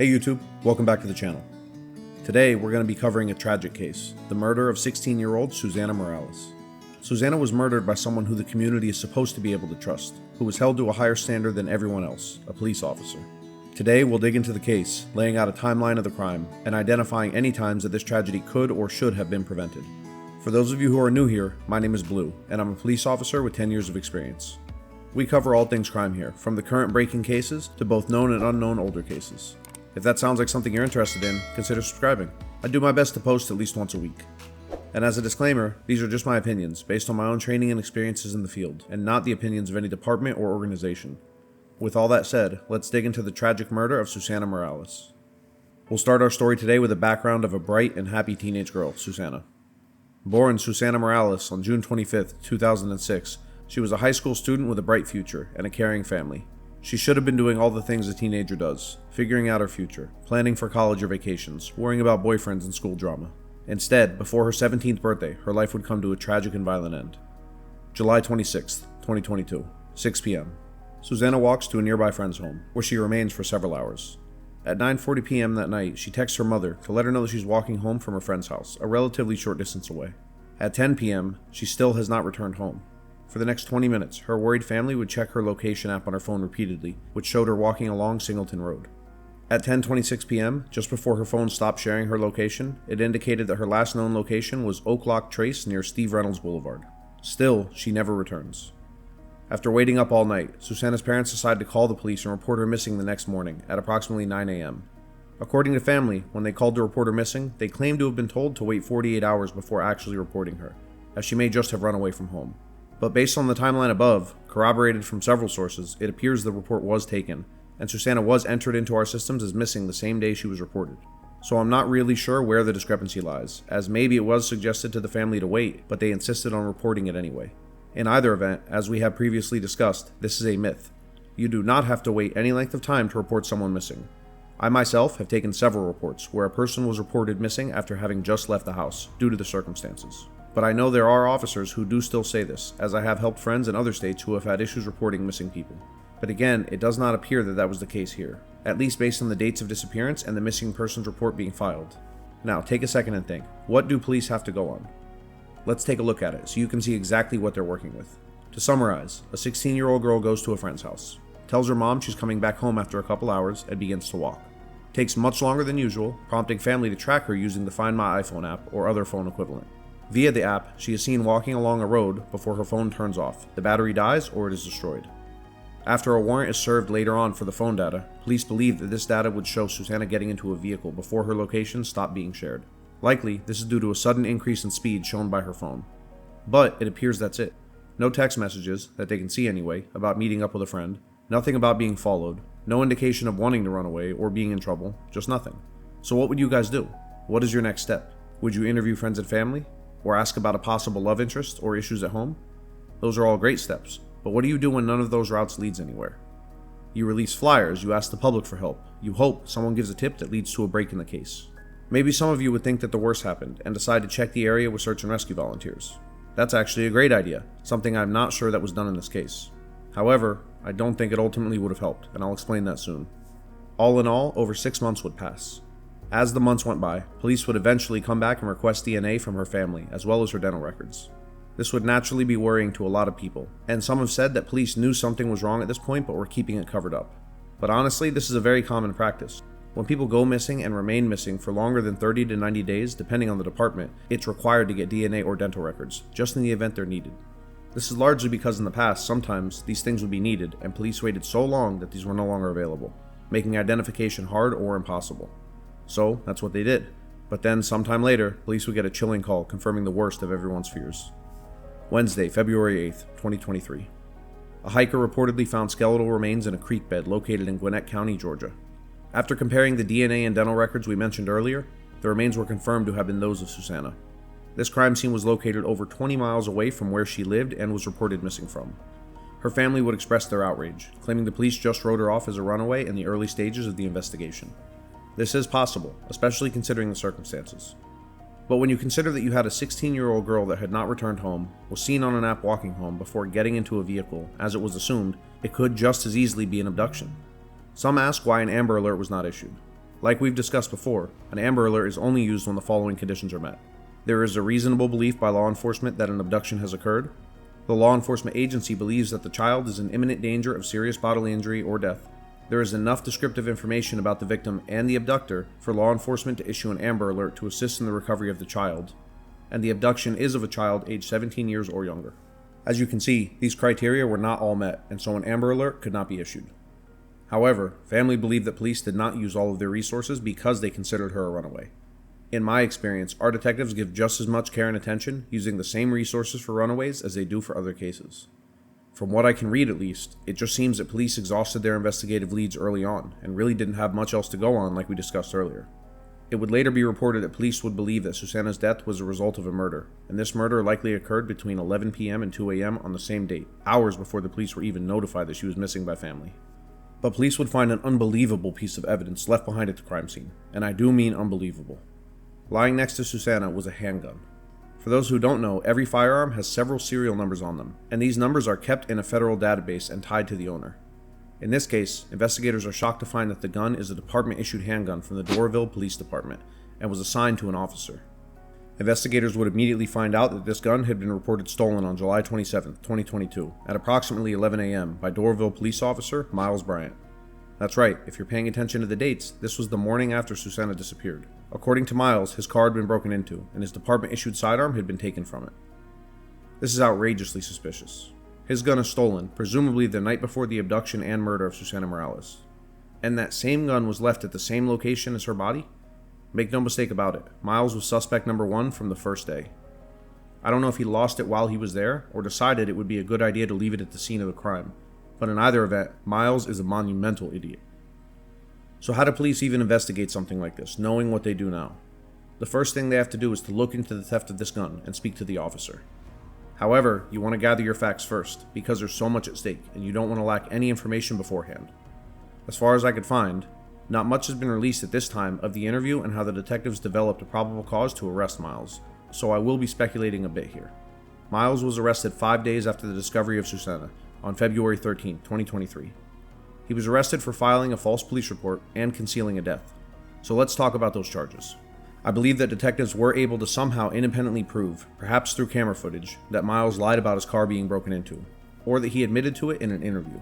Hey YouTube, welcome back to the channel. Today we're going to be covering a tragic case, the murder of 16-year-old Susana Morales. Susana was murdered by someone who the community is supposed to be able to trust, who was held to a higher standard than everyone else, a police officer. Today we'll dig into the case, laying out a timeline of the crime, and identifying any times that this tragedy could or should have been prevented. For those of you who are new here, my name is Blue, and I'm a police officer with 10 years of experience. We cover all things crime here, from the current breaking cases to both known and unknown older cases. If that sounds like something you're interested in, consider subscribing. I do my best to post at least once a week. And as a disclaimer, these are just my opinions, based on my own training and experiences in the field, and not the opinions of any department or organization. With all that said, let's dig into the tragic murder of Susana Morales. We'll start our story today with a background of a bright and happy teenage girl, Susana. Born Susana Morales on June 25, 2006, she was a high school student with a bright future and a caring family. She should have been doing all the things a teenager does, figuring out her future, planning for college or vacations, worrying about boyfriends and school drama. Instead, before her 17th birthday, her life would come to a tragic and violent end. July 26, 2022, 6 p.m. Susana walks to a nearby friend's home, where she remains for several hours. At 9:40 p.m. that night, she texts her mother to let her know that she's walking home from her friend's house, a relatively short distance away. At 10 p.m., she still has not returned home. For the next 20 minutes, her worried family would check her location app on her phone repeatedly, which showed her walking along Singleton Road. At 10:26 p.m., just before her phone stopped sharing her location, it indicated that her last known location was Oak Lock Trace near Steve Reynolds Boulevard. Still, she never returns. After waiting up all night, Susana's parents decided to call the police and report her missing the next morning at approximately 9 a.m. According to family, when they called to report her missing, they claimed to have been told to wait 48 hours before actually reporting her, as she may just have run away from home. But based on the timeline above, corroborated from several sources, it appears the report was taken, and Susana was entered into our systems as missing the same day she was reported. So I'm not really sure where the discrepancy lies, as maybe it was suggested to the family to wait, but they insisted on reporting it anyway. In either event, as we have previously discussed, this is a myth. You do not have to wait any length of time to report someone missing. I myself have taken several reports where a person was reported missing after having just left the house, due to the circumstances. But I know there are officers who do still say this, as I have helped friends in other states who have had issues reporting missing people. But again, it does not appear that that was the case here, at least based on the dates of disappearance and the missing persons report being filed. Now, take a second and think, what do police have to go on? Let's take a look at it so you can see exactly what they're working with. To summarize, a 16-year-old girl goes to a friend's house, tells her mom she's coming back home after a couple hours, and begins to walk. Takes much longer than usual, prompting family to track her using the Find My iPhone app or other phone equivalent. Via the app, she is seen walking along a road before her phone turns off, the battery dies, or it is destroyed. After a warrant is served later on for the phone data, police believe that this data would show Susana getting into a vehicle before her location stopped being shared. Likely, this is due to a sudden increase in speed shown by her phone. But it appears that's it. No text messages, that they can see anyway, about meeting up with a friend, nothing about being followed, no indication of wanting to run away or being in trouble, just nothing. So what would you guys do? What is your next step? Would you interview friends and family? Or ask about a possible love interest or issues at home? Those are all great steps, but what do you do when none of those routes leads anywhere? You release flyers, you ask the public for help, you hope someone gives a tip that leads to a break in the case. Maybe some of you would think that the worst happened and decide to check the area with search and rescue volunteers. That's actually a great idea, something I'm not sure that was done in this case. However, I don't think it ultimately would have helped, and I'll explain that soon. All in all, over 6 months would pass. As the months went by, police would eventually come back and request DNA from her family, as well as her dental records. This would naturally be worrying to a lot of people, and some have said that police knew something was wrong at this point but were keeping it covered up. But honestly, this is a very common practice. When people go missing and remain missing for longer than 30 to 90 days, depending on the department, it's required to get DNA or dental records, just in the event they're needed. This is largely because in the past, sometimes these things would be needed, and police waited so long that these were no longer available, making identification hard or impossible. So, that's what they did. But then, sometime later, police would get a chilling call confirming the worst of everyone's fears. Wednesday, February 8th, 2023. A hiker reportedly found skeletal remains in a creek bed located in Gwinnett County, Georgia. After comparing the DNA and dental records we mentioned earlier, the remains were confirmed to have been those of Susana. This crime scene was located over 20 miles away from where she lived and was reported missing from. Her family would express their outrage, claiming the police just wrote her off as a runaway in the early stages of the investigation. This is possible, especially considering the circumstances. But when you consider that you had a 16-year-old girl that had not returned home, was seen on an app walking home before getting into a vehicle, as it was assumed, it could just as easily be an abduction. Some ask why an Amber Alert was not issued. Like we've discussed before, an Amber Alert is only used when the following conditions are met. There is a reasonable belief by law enforcement that an abduction has occurred. The law enforcement agency believes that the child is in imminent danger of serious bodily injury or death. There is enough descriptive information about the victim and the abductor for law enforcement to issue an Amber Alert to assist in the recovery of the child. And the abduction is of a child aged 17 years or younger. As you can see, these criteria were not all met, and so an Amber Alert could not be issued. However, family believed that police did not use all of their resources because they considered her a runaway. In my experience, our detectives give just as much care and attention using the same resources for runaways as they do for other cases. From what I can read at least, it just seems that police exhausted their investigative leads early on and really didn't have much else to go on like we discussed earlier. It would later be reported that police would believe that Susana's death was a result of a murder, and this murder likely occurred between 11 p.m. and 2 a.m. on the same date, hours before the police were even notified that she was missing by family. But police would find an unbelievable piece of evidence left behind at the crime scene, and I do mean unbelievable. Lying next to Susana was a handgun. For those who don't know, every firearm has several serial numbers on them, and these numbers are kept in a federal database and tied to the owner. In this case, investigators are shocked to find that the gun is a department-issued handgun from the Doraville Police Department and was assigned to an officer. Investigators would immediately find out that this gun had been reported stolen on July 27, 2022, at approximately 11 a.m. by Doraville police officer Miles Bryant. That's right, if you're paying attention to the dates, this was the morning after Susana disappeared. According to Miles, his car had been broken into, and his department-issued sidearm had been taken from it. This is outrageously suspicious. His gun is stolen, presumably the night before the abduction and murder of Susana Morales. And that same gun was left at the same location as her body? Make no mistake about it, Miles was suspect number one from the first day. I don't know if he lost it while he was there, or decided it would be a good idea to leave it at the scene of the crime, but in either event, Miles is a monumental idiot. So how do police even investigate something like this, knowing what they do now? The first thing they have to do is to look into the theft of this gun and speak to the officer. However, you want to gather your facts first, because there's so much at stake, and you don't want to lack any information beforehand. As far as I could find, not much has been released at this time of the interview and how the detectives developed a probable cause to arrest Miles, so I will be speculating a bit here. Miles was arrested 5 days after the discovery of Susana, on February 13, 2023. He was arrested for filing a false police report and concealing a death. So let's talk about those charges. I believe that detectives were able to somehow independently prove, perhaps through camera footage, that Miles lied about his car being broken into, or that he admitted to it in an interview.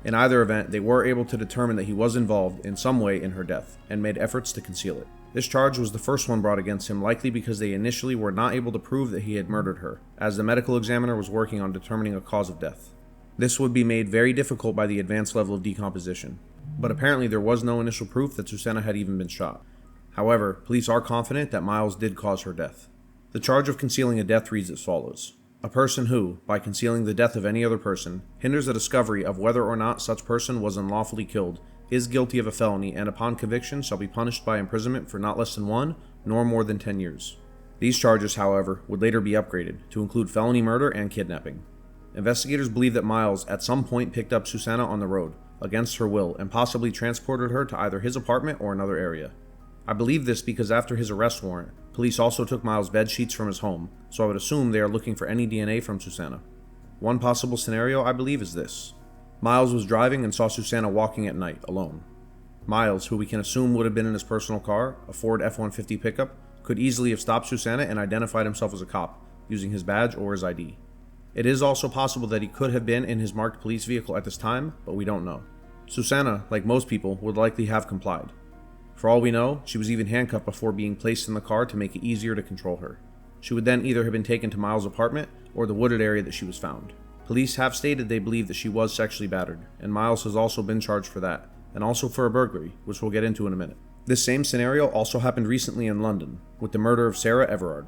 In either event, they were able to determine that he was involved in some way in her death, and made efforts to conceal it. This charge was the first one brought against him, likely because they initially were not able to prove that he had murdered her, as the medical examiner was working on determining a cause of death. This would be made very difficult by the advanced level of decomposition, but apparently there was no initial proof that Susana had even been shot. However, police are confident that Miles did cause her death. The charge of concealing a death reads as follows. A person who, by concealing the death of any other person, hinders the discovery of whether or not such person was unlawfully killed, is guilty of a felony and upon conviction shall be punished by imprisonment for not less than 1, nor more than 10 years. These charges, however, would later be upgraded to include felony murder and kidnapping. Investigators believe that Miles at some point picked up Susana on the road, against her will, and possibly transported her to either his apartment or another area. I believe this because after his arrest warrant, police also took Miles' bed sheets from his home, so I would assume they are looking for any DNA from Susana. One possible scenario, I believe, is this. Miles was driving and saw Susana walking at night, alone. Miles, who we can assume would have been in his personal car, a Ford F-150 pickup, could easily have stopped Susana and identified himself as a cop, using his badge or his ID. It is also possible that he could have been in his marked police vehicle at this time, but we don't know. Susana, like most people, would likely have complied. For all we know, she was even handcuffed before being placed in the car to make it easier to control her. She would then either have been taken to Miles' apartment or the wooded area that she was found. Police have stated they believe that she was sexually battered, and Miles has also been charged for that, and also for a burglary, which we'll get into in a minute. This same scenario also happened recently in London, with the murder of Sarah Everard.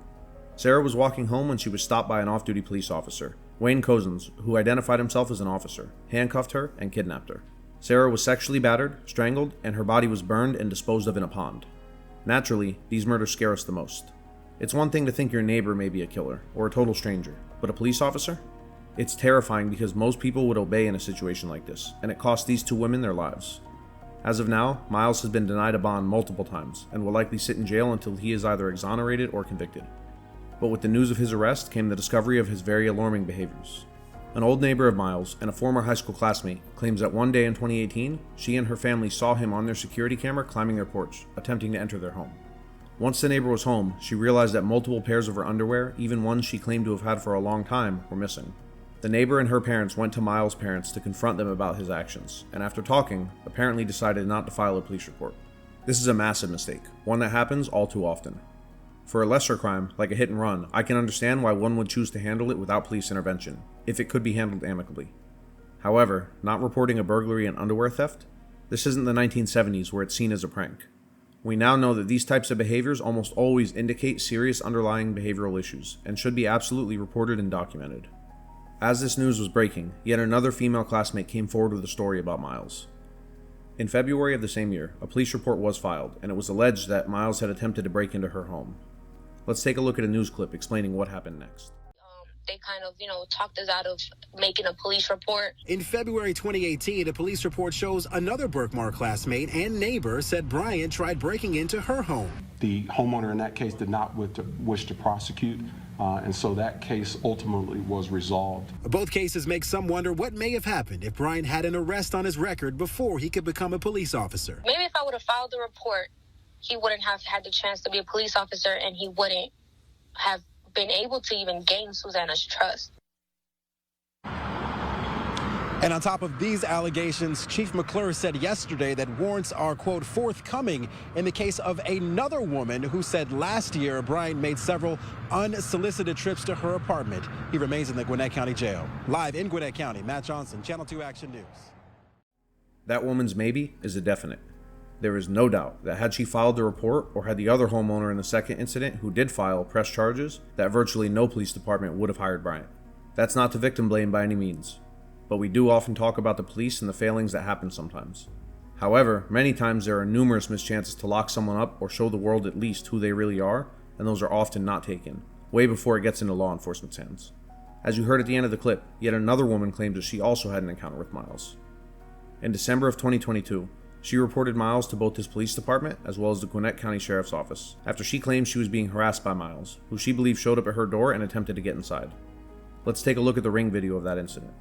Sarah was walking home when she was stopped by an off-duty police officer, Wayne Cozens, who identified himself as an officer, handcuffed her, and kidnapped her. Sarah was sexually battered, strangled, and her body was burned and disposed of in a pond. Naturally, these murders scare us the most. It's one thing to think your neighbor may be a killer, or a total stranger, but a police officer? It's terrifying because most people would obey in a situation like this, and it cost these two women their lives. As of now, Miles has been denied a bond multiple times, and will likely sit in jail until he is either exonerated or convicted. But with the news of his arrest came the discovery of his very alarming behaviors. An old neighbor of Miles and a former high school classmate claims that one day in 2018, she and her family saw him on their security camera climbing their porch, attempting to enter their home. Once the neighbor was home, she realized that multiple pairs of her underwear, even ones she claimed to have had for a long time, were missing. The neighbor and her parents went to Miles' parents to confront them about his actions, and after talking, apparently decided not to file a police report. This is a massive mistake, one that happens all too often. For a lesser crime, like a hit and run, I can understand why one would choose to handle it without police intervention, if it could be handled amicably. However, not reporting a burglary and underwear theft? This isn't the 1970s where it's seen as a prank. We now know that these types of behaviors almost always indicate serious underlying behavioral issues, and should be absolutely reported and documented. As this news was breaking, yet another female classmate came forward with a story about Miles. In February of the same year, a police report was filed, and it was alleged that Miles had attempted to break into her home. Let's take a look at a news clip explaining what happened next. They kind of, talked us out of making a police report. In February 2018, a police report shows another Berkmar classmate and neighbor said Bryant tried breaking into her home. The homeowner in that case did not wish to prosecute, and so that case ultimately was resolved. Both cases make some wonder what may have happened if Bryant had an arrest on his record before he could become a police officer. Maybe if I would have filed the report, he wouldn't have had the chance to be a police officer, and he wouldn't have been able to even gain Susana's trust. And on top of these allegations, Chief McClure said yesterday that warrants are, quote, forthcoming in the case of another woman who said last year Bryant made several unsolicited trips to her apartment. He remains in the Gwinnett County Jail. Live in Gwinnett County, Matt Johnson, Channel 2 Action News. That woman's maybe is a definite. There is no doubt that had she filed the report, or had the other homeowner in the second incident who did file pressed charges, that virtually no police department would have hired Bryant. That's not to victim blame by any means, but we do often talk about the police and the failings that happen sometimes. However, many times there are numerous mischances to lock someone up or show the world at least who they really are, and those are often not taken, way before it gets into law enforcement's hands. As you heard at the end of the clip, yet another woman claims that she also had an encounter with Miles. In December of 2022, she reported Miles to both his police department as well as the Gwinnett County Sheriff's Office after she claimed she was being harassed by Miles, who she believed showed up at her door and attempted to get inside. Let's take a look at the ring video of that incident.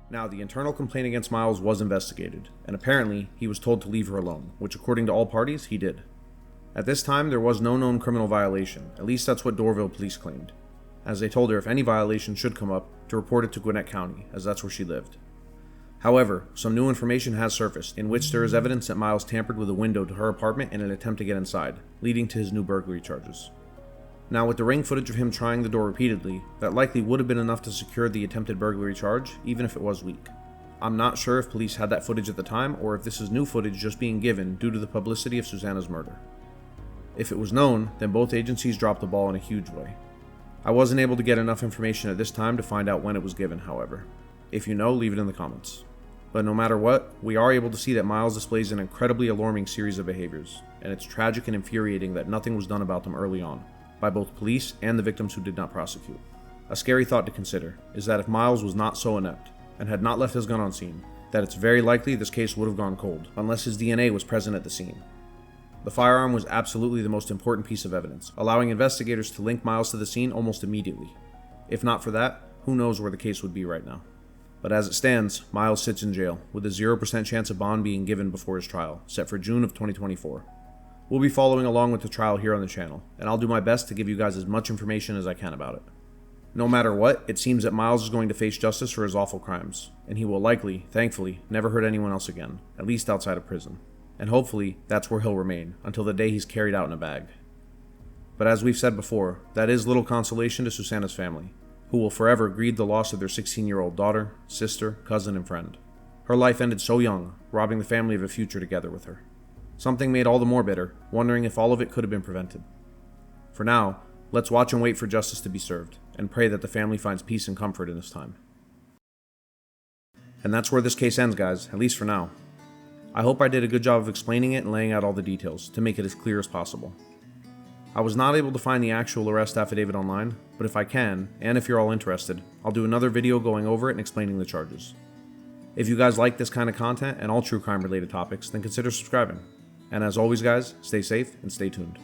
Now, the internal complaint against Miles was investigated, and apparently he was told to leave her alone, which according to all parties, he did. At this time, there was no known criminal violation, at least that's what Dorville police claimed, as they told her if any violation should come up, to report it to Gwinnett County, as that's where she lived. However, some new information has surfaced, in which there is evidence that Miles tampered with a window to her apartment in an attempt to get inside, leading to his new burglary charges. Now, with the ring footage of him trying the door repeatedly, that likely would have been enough to secure the attempted burglary charge, even if it was weak. I'm not sure if police had that footage at the time, or if this is new footage just being given due to the publicity of Susana's murder. If it was known, then both agencies dropped the ball in a huge way. I wasn't able to get enough information at this time to find out when it was given, however. If you know, leave it in the comments. But no matter what, we are able to see that Miles displays an incredibly alarming series of behaviors, and it's tragic and infuriating that nothing was done about them early on, by both police and the victims who did not prosecute. A scary thought to consider is that if Miles was not so inept, and had not left his gun on scene, that it's very likely this case would have gone cold, unless his DNA was present at the scene. The firearm was absolutely the most important piece of evidence, allowing investigators to link Miles to the scene almost immediately. If not for that, who knows where the case would be right now. But as it stands, Miles sits in jail, with a 0% chance of bond being given before his trial, set for June of 2024. We'll be following along with the trial here on the channel, and I'll do my best to give you guys as much information as I can about it. No matter what, it seems that Miles is going to face justice for his awful crimes, and he will likely, thankfully, never hurt anyone else again, at least outside of prison. And hopefully, that's where he'll remain, until the day he's carried out in a bag. But as we've said before, that is little consolation to Susana's family, who will forever grieve the loss of their 16-year-old daughter, sister, cousin, and friend. Her life ended so young, robbing the family of a future together with her. Something made all the more bitter, wondering if all of it could have been prevented. For now, let's watch and wait for justice to be served, and pray that the family finds peace and comfort in this time. And that's where this case ends, guys, at least for now. I hope I did a good job of explaining it and laying out all the details, to make it as clear as possible. I was not able to find the actual arrest affidavit online, but if I can, and if you're all interested, I'll do another video going over it and explaining the charges. If you guys like this kind of content and all true crime related topics, then consider subscribing. And as always guys, stay safe and stay tuned.